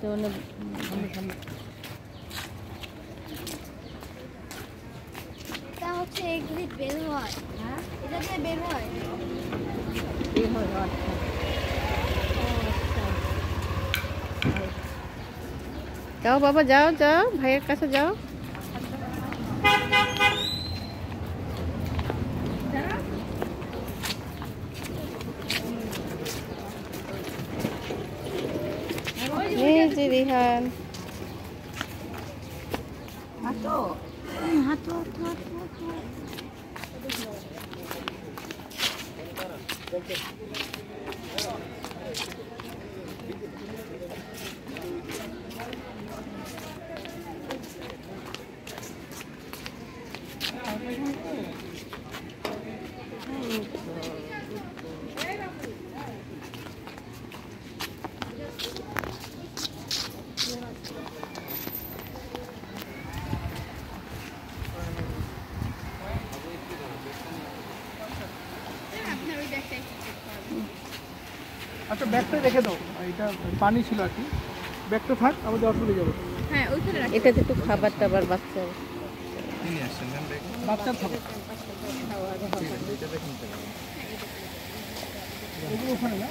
এটা হচ্ছে এক্সিট বের হয়। হ্যাঁ, এটা দিয়ে বের হয়। যাও বাবা, যাও যাও, ভাইয়ের কাছে যাও। এই যে রিহান, হাঁটো হাঁটো হাঁটো হাঁটো। আচ্ছা, ব্যাগটা রেখে দাও, এটা পানি ছিল আর কি, ব্যাগটা থাক, আমাদের অসুবিধা যাবে। হ্যাঁ, ওইখানে রাখি। এটাতে একটু খাবার টাবার বাচ্চা বাচ্চার খাবার ওখানে না,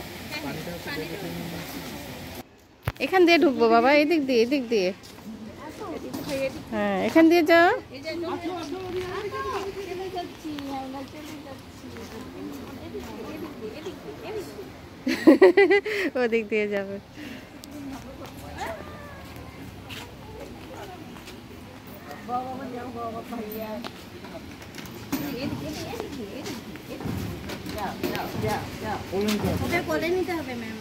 এখান দিয়ে ঢুকবো বাবা, এদিক দিয়ে, এদিক দিয়ে। হ্যাঁ, এখান দিয়ে যাও। ওদিক দিয়ে যাবে। ওটা করে নিতে হবে ম্যাম।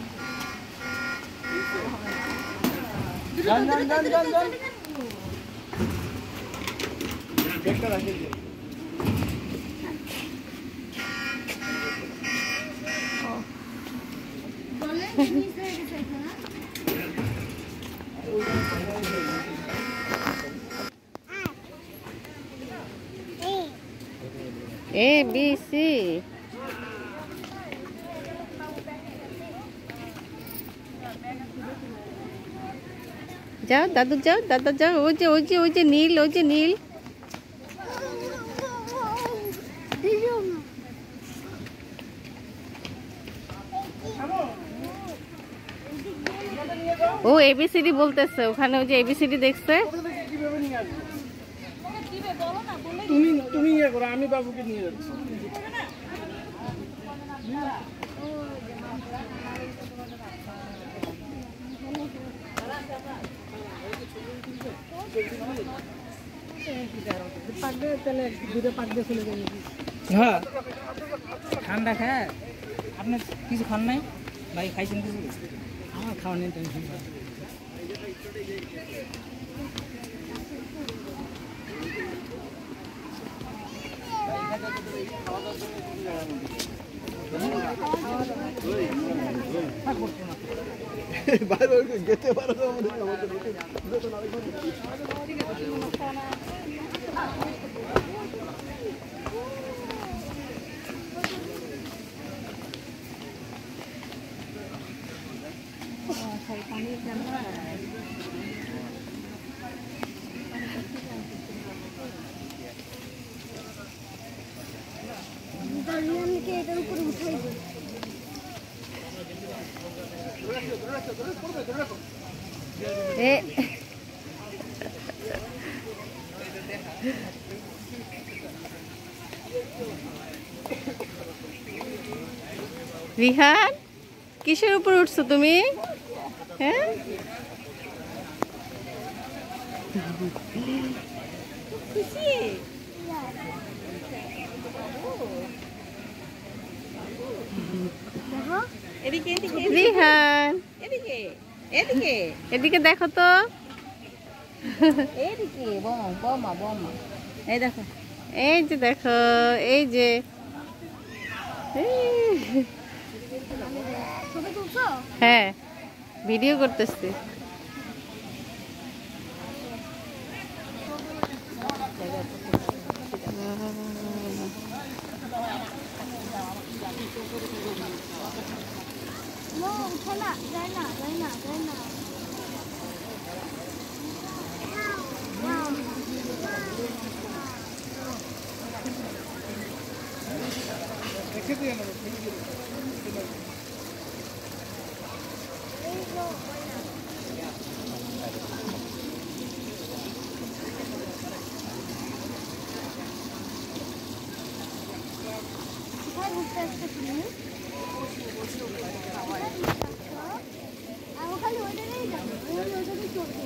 যান যান যান যান যান, ব্যাগটা রাখে দিও। A B C, যাও দাদু, যাও দাদা, যাও। ওই যে ওই যে ওই যে নীল, ওই যে নীল। ও ABCD বলতেছে, ওখানে ওই যে ABCD দেখছে। কিভাবে নিয়ে আসবো? তুমি ইয়ে করো, আমি বাবুকে নিয়ে যাচ্ছি। হ্যাঁ, ঠান্ডা খায়। আপনি কিছু খান নাই ভাই? খাইছেন কিছু? আমার খাওয়া নেই, টেনশন। বাইরে যেতে পারো এটার উপরে উঠাই দিই। রিহান, কিসের উপর উঠছো তুমি? হ্যাঁ, রিহান এদিকে দেখো তো, এদিকে বমা বমা, এই দেখো, এই যে দেখো, এই যে ছবি তুলছো? হ্যাঁ, ভিডিও করতেছি। না, উঠে না, যায় না, যায় না, যায় না। কোথায় ঘুরতে আসছো তুমি? আমি খালি ওইটাতেই যাবো, ওইটাতেই চলবে।